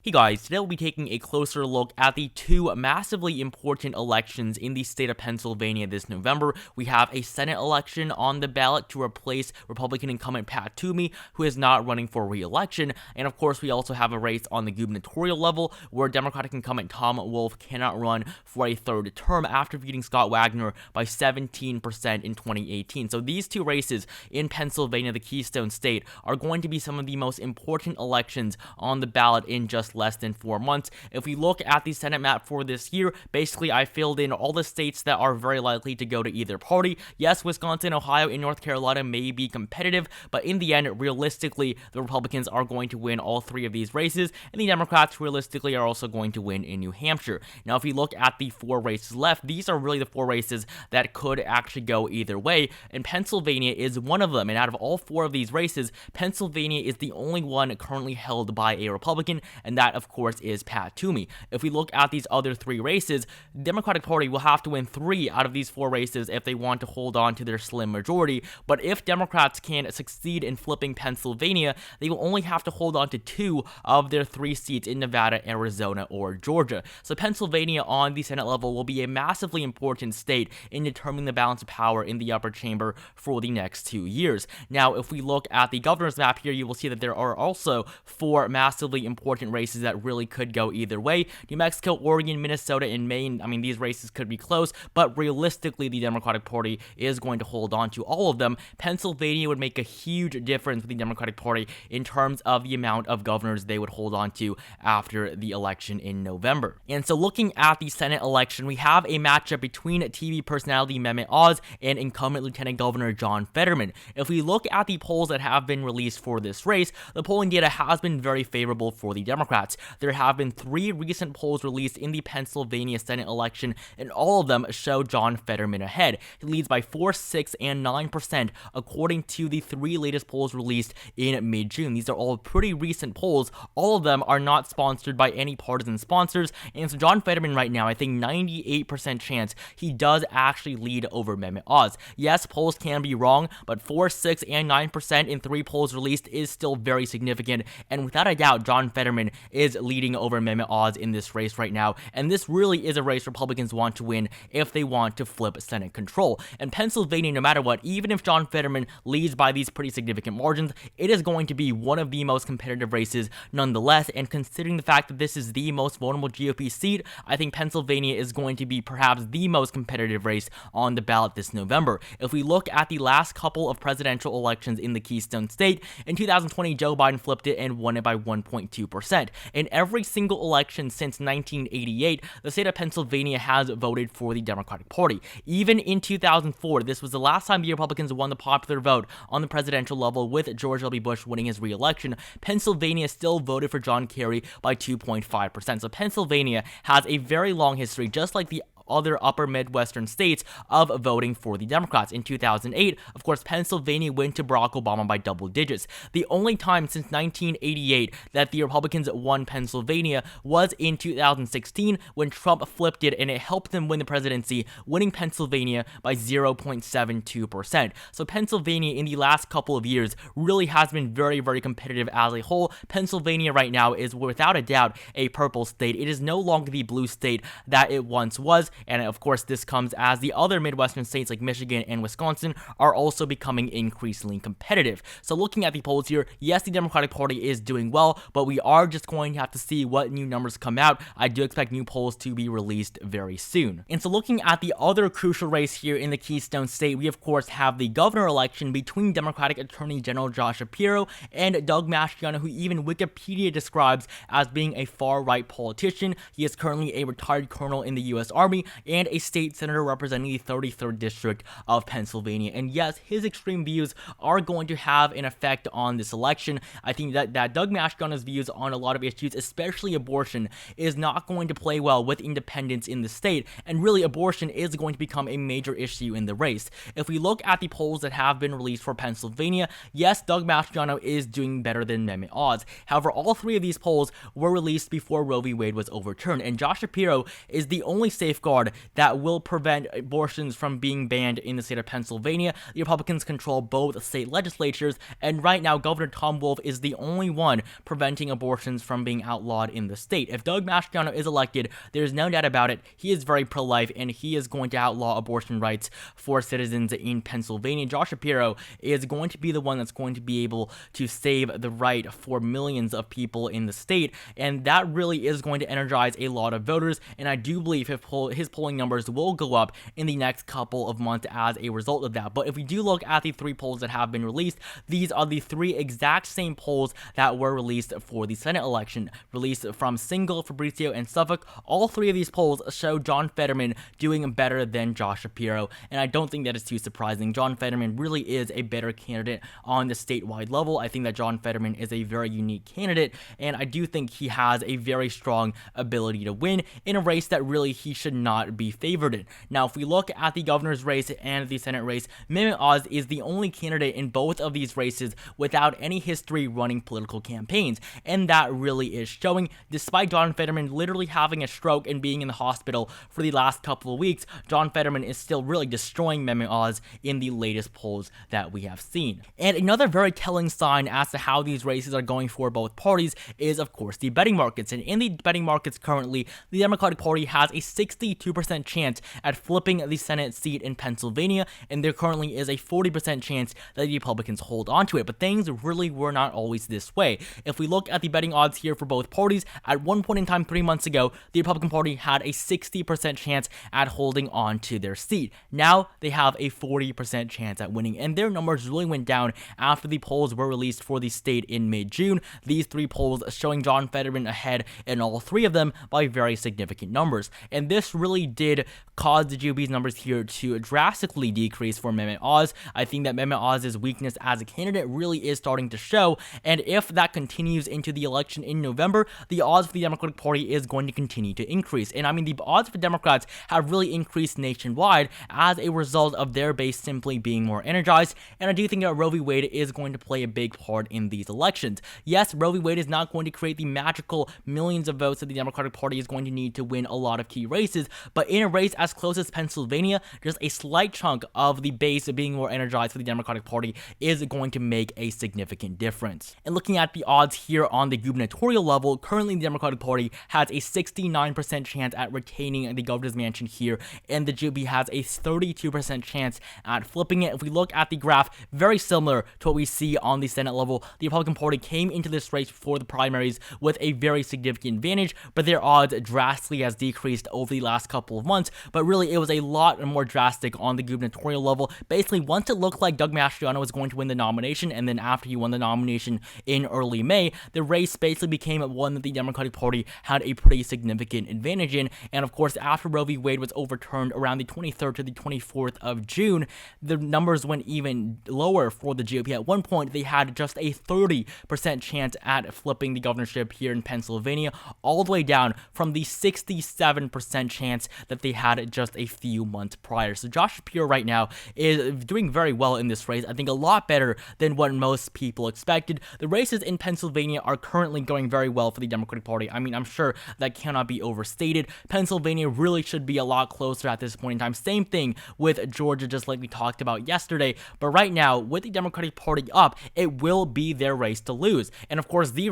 Hey guys, today we'll be taking a closer look at the two massively important elections in the state of Pennsylvania this November. We have a Senate election on the ballot to replace Republican incumbent Pat Toomey, who is not running for re-election, and of course we also have a race on the gubernatorial level where Democratic incumbent Tom Wolf cannot run for a third term after beating Scott Wagner by 17% in 2018. So these two races in Pennsylvania, the Keystone State, are going to be some of the most important elections on the ballot in just less than 4 months. If we look at the Senate map for this year, basically I filled in all the states that are very likely to go to either party. Yes, Wisconsin, Ohio, and North Carolina may be competitive, but in the end, realistically, the Republicans are going to win all three of these races, and the Democrats realistically are also going to win in New Hampshire. Now, if we look at the 4 races left, these are really the 4 races that could actually go either way, and Pennsylvania is one of them. And out of all 4 of these races, Pennsylvania is the only one currently held by a Republican, and that, of course, is Pat Toomey. If we look at these other 3 races, the Democratic Party will have to win 3 out of these 4 races if they want to hold on to their slim majority, but if Democrats can succeed in flipping Pennsylvania, they will only have to hold on to 2 of their 3 seats in Nevada, Arizona, or Georgia. So Pennsylvania on the Senate level will be a massively important state in determining the balance of power in the upper chamber for the next 2 years. Now, if we look at the governor's map here, you will see that there are also 4 massively important races that really could go either way. New Mexico, Oregon, Minnesota, and Maine, I mean, these races could be close, but realistically, the Democratic Party is going to hold on to all of them. Pennsylvania would make a huge difference with the Democratic Party in terms of the amount of governors they would hold on to after the election in November. And so looking at the Senate election, we have a matchup between TV personality Mehmet Oz and incumbent Lieutenant Governor John Fetterman. If we look at the polls that have been released for this race, the polling data has been very favorable for the Democrats. There have been 3 recent polls released in the Pennsylvania Senate election, and all of them show John Fetterman ahead. He leads by 4%, 6%, and 9% according to the 3 latest polls released in mid-June. These are all pretty recent polls. All of them are not sponsored by any partisan sponsors, and so John Fetterman right now, I think 98% chance he does actually lead over Mehmet Oz. Yes, polls can be wrong, but 4%, 6%, and 9% in 3 polls released is still very significant, and without a doubt, John Fetterman is leading over Mehmet Oz in this race right now, and this really is a race Republicans want to win if they want to flip Senate control. And Pennsylvania, no matter what, even if John Fetterman leads by these pretty significant margins, it is going to be one of the most competitive races nonetheless, and considering the fact that this is the most vulnerable GOP seat, I think Pennsylvania is going to be perhaps the most competitive race on the ballot this November. If we look at the last couple of presidential elections in the Keystone State, in 2020, Joe Biden flipped it and won it by 1.2%. In every single election since 1988, the state of Pennsylvania has voted for the Democratic Party. Even in 2004, this was the last time the Republicans won the popular vote on the presidential level, with George W. Bush winning his re-election. Pennsylvania still voted for John Kerry by 2.5%. So Pennsylvania has a very long history, just like the other upper Midwestern states, of voting for the Democrats. In 2008, of course, Pennsylvania went to Barack Obama by double digits. The only time since 1988 that the Republicans won Pennsylvania was in 2016 when Trump flipped it, and it helped them win the presidency, winning Pennsylvania by 0.72%. So Pennsylvania in the last couple of years really has been very, very competitive as a whole. Pennsylvania right now is without a doubt a purple state. It is no longer the blue state that it once was. And of course, this comes as the other Midwestern states like Michigan and Wisconsin are also becoming increasingly competitive. So looking at the polls here, yes, the Democratic Party is doing well, but we are just going to have to see what new numbers come out. I do expect new polls to be released very soon. And so looking at the other crucial race here in the Keystone State, we of course have the governor election between Democratic Attorney General Josh Shapiro and Doug Mastriano, who even Wikipedia describes as being a far-right politician. He is currently a retired colonel in the U.S. Army and a state senator representing the 33rd District of Pennsylvania. And yes, his extreme views are going to have an effect on this election. I think that Doug Mastriano's views on a lot of issues, especially abortion, is not going to play well with independents in the state, and really abortion is going to become a major issue in the race. If we look at the polls that have been released for Pennsylvania, yes, Doug Mastriano is doing better than Mehmet Oz. However, all 3 of these polls were released before Roe v. Wade was overturned, and Josh Shapiro is the only safeguard safeguard that will prevent abortions from being banned in the state of Pennsylvania. The Republicans control both state legislatures, and right now Governor Tom Wolf is the only one preventing abortions from being outlawed in the state. If Doug Mastriano is elected, there's no doubt about it, he is very pro-life and he is going to outlaw abortion rights for citizens in Pennsylvania. Josh Shapiro is going to be the one that's going to be able to save the right for millions of people in the state, and that really is going to energize a lot of voters, and I do believe his polling numbers will go up in the next couple of months as a result of that. But if we do look at the 3 polls that have been released, these are the 3 exact same polls that were released for the Senate election, released from Singal, Fabrizio, and Suffolk. All 3 of these polls show John Fetterman doing better than Josh Shapiro, and I don't think that is too surprising. John Fetterman really is a better candidate on the statewide level. I think that John Fetterman is a very unique candidate, and I do think he has a very strong ability to win in a race that really he should not be favored in. Now, if we look at the governor's race and the Senate race, Mehmet Oz is the only candidate in both of these races without any history running political campaigns, and that really is showing. Despite John Fetterman literally having a stroke and being in the hospital for the last couple of weeks, John Fetterman is still really destroying Mehmet Oz in the latest polls that we have seen. And another very telling sign as to how these races are going for both parties is, of course, the betting markets. And in the betting markets currently, the Democratic Party has a 62% chance at flipping the Senate seat in Pennsylvania, and there currently is a 40% chance that the Republicans hold on to it. But things really were not always this way. If we look at the betting odds here for both parties, at one point in time 3 months ago, the Republican Party had a 60% chance at holding on to their seat. Now they have a 40% chance at winning, and their numbers really went down after the polls were released for the state in mid-June. These 3 polls showing John Fetterman ahead in all 3 of them by very significant numbers, and this really did cause the GOP's numbers here to drastically decrease for Mehmet Oz. I think that Mehmet Oz's weakness as a candidate really is starting to show, and if that continues into the election in November, the odds for the Democratic Party is going to continue to increase. And I mean, the odds for Democrats have really increased nationwide as a result of their base simply being more energized, and I do think that Roe v. Wade is going to play a big part in these elections. Yes, Roe v. Wade is not going to create the magical millions of votes that the Democratic Party is going to need to win a lot of key races, but in a race as close as Pennsylvania, just a slight chunk of the base being more energized for the Democratic Party is going to make a significant difference. And looking at the odds here on the gubernatorial level, currently the Democratic Party has a 69% chance at retaining the governor's mansion here, and the GOP has a 32% chance at flipping it. If we look at the graph, very similar to what we see on the Senate level, the Republican Party came into this race before the primaries with a very significant advantage, but their odds drastically has decreased over the last couple of months. But really, it was a lot more drastic on the gubernatorial level. Basically, once it looked like Doug Mastriano was going to win the nomination, and then after he won the nomination in early May, the race basically became one that the Democratic Party had a pretty significant advantage in. And of course, after Roe v. Wade was overturned around the 23rd to the 24th of June, the numbers went even lower for the GOP. At one point, they had just a 30% chance at flipping the governorship here in Pennsylvania, all the way down from the 67% chance that they had just a few months prior. So Josh Shapiro right now is doing very well in this race. I think a lot better than what most people expected. The races in Pennsylvania are currently going very well for the Democratic Party. I mean, I'm sure that cannot be overstated. Pennsylvania really should be a lot closer at this point in time. Same thing with Georgia, just like we talked about yesterday. But right now, with the Democratic Party up, it will be their race to lose. And of course, these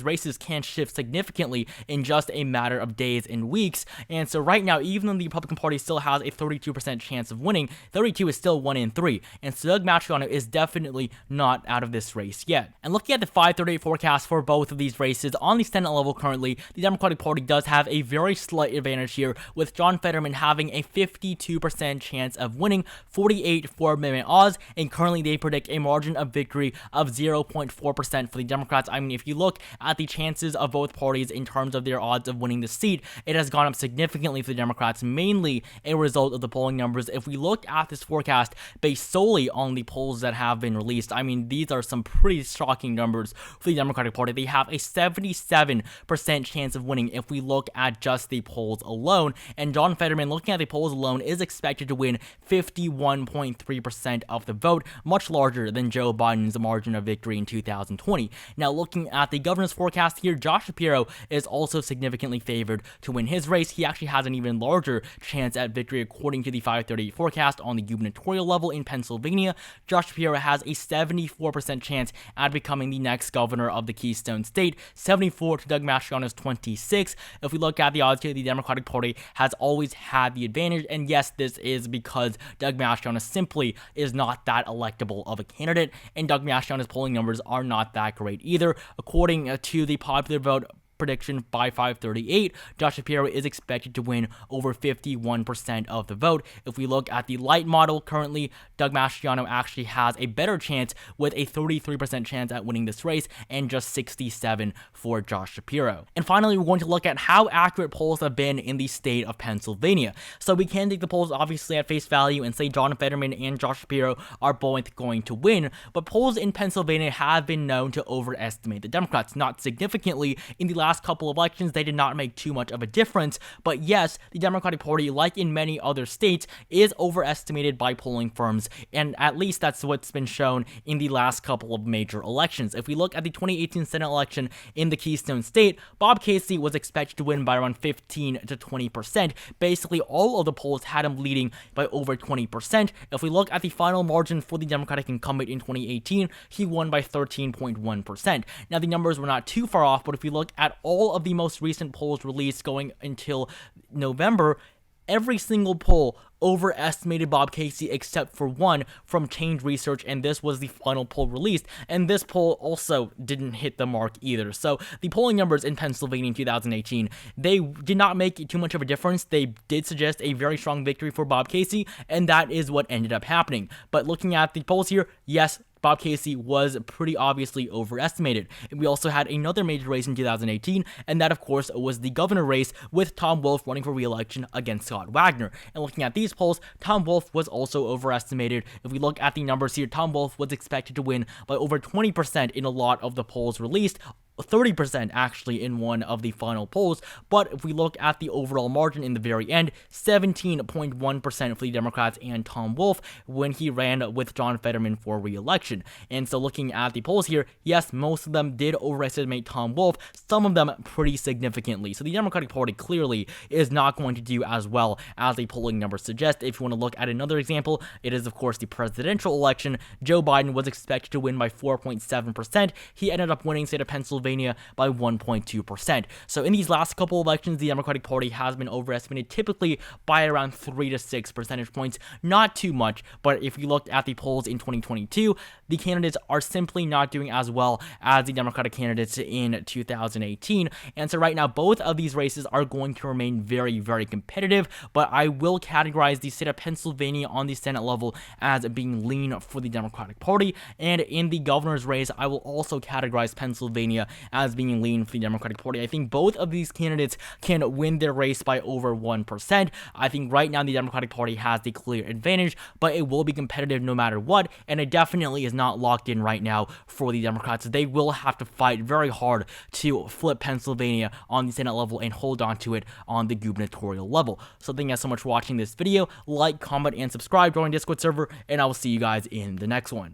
races can shift significantly in just a matter of days and weeks. And so right now, even though the Republican Party still has a 32% chance of winning, 32 is still 1 in 3. And so Doug Mastriano is definitely not out of this race yet. And looking at the 538 forecast for both of these races, on the Senate level currently, the Democratic Party does have a very slight advantage here, with John Fetterman having a 52% chance of winning, 48 for Mehmet Oz, and currently they predict a margin of victory of 0.4% for the Democrats. I mean, if you look at the chances of both parties in terms of their odds of winning the seat, it has gone up significantly for the Democrats, mainly a result of the polling numbers. If we look at this forecast based solely on the polls that have been released, I mean, these are some pretty shocking numbers for the Democratic Party. They have a 77% chance of winning if we look at just the polls alone, and John Fetterman, looking at the polls alone, is expected to win 51.3% of the vote, much larger than Joe Biden's margin of victory in 2020. Now, looking at the governor's forecast here, Josh Shapiro is also significantly favored to win his race. He actually has an even larger chance at victory according to the 538 forecast on the gubernatorial level in Pennsylvania. Josh Shapiro has a 74% chance at becoming the next governor of the Keystone State, 74 to Doug Mastriano's 26. If we look at the odds here, the Democratic Party has always had the advantage, and yes, this is because Doug Mastriano simply is not that electable of a candidate, and Doug Mastriano's polling numbers are not that great either. According to the popular vote prediction by 538, Josh Shapiro is expected to win over 51% of the vote. If we look at the light model, currently Doug Mastriano actually has a better chance with a 33% chance at winning this race and just 67 for Josh Shapiro. And finally, we're going to look at how accurate polls have been in the state of Pennsylvania. So we can take the polls obviously at face value and say John Fetterman and Josh Shapiro are both going to win, but polls in Pennsylvania have been known to overestimate the Democrats, not significantly. In the last couple of elections, they did not make too much of a difference, but yes, the Democratic Party, like in many other states, is overestimated by polling firms, and at least that's what's been shown in the last couple of major elections. If we look at the 2018 Senate election in the Keystone State, Bob Casey was expected to win by around 15 to 20%. Basically, all of the polls had him leading by over 20%. If we look at the final margin for the Democratic incumbent in 2018, he won by 13.1%. Now, the numbers were not too far off, but if we look at all of the most recent polls released going until November, every single poll overestimated Bob Casey except for one from Change Research, and this was the final poll released, and this poll also didn't hit the mark either. So the polling numbers in Pennsylvania in 2018, they did not make too much of a difference. They did suggest a very strong victory for Bob Casey, and that is what ended up happening. But looking at the polls here, yes, Bob Casey was pretty obviously overestimated. We also had another major race in 2018, and that, of course, was the governor race with Tom Wolf running for re-election against Scott Wagner. And looking at these polls, Tom Wolf was also overestimated. If we look at the numbers here, Tom Wolf was expected to win by over 20% in a lot of the polls released, 30% actually in one of the final polls, but if we look at the overall margin in the very end, 17.1% for the Democrats and Tom Wolf when he ran with John Fetterman for re-election. And so looking at the polls here, yes, most of them did overestimate Tom Wolf, some of them pretty significantly. So the Democratic Party clearly is not going to do as well as the polling numbers suggest. If you want to look at another example, it is of course the presidential election. Joe Biden was expected to win by 4.7%. He ended up winning state of Pennsylvania by 1.2%. So in these last couple elections, the Democratic Party has been overestimated typically by around 3 to 6 percentage points. Not too much, but if you looked at the polls in 2022, the candidates are simply not doing as well as the Democratic candidates in 2018. And so right now, both of these races are going to remain very, very competitive, but I will categorize the state of Pennsylvania on the Senate level as being lean for the Democratic Party. And in the governor's race, I will also categorize Pennsylvania as being lean for the Democratic Party. I think both of these candidates can win their race by over 1%. I think right now the Democratic Party has the clear advantage, but it will be competitive no matter what, and it definitely is not locked in right now for the Democrats. They will have to fight very hard to flip Pennsylvania on the Senate level and hold on to it on the gubernatorial level. So thank you guys so much for watching this video. Like, comment, and subscribe, join our Discord server, and I will see you guys in the next one.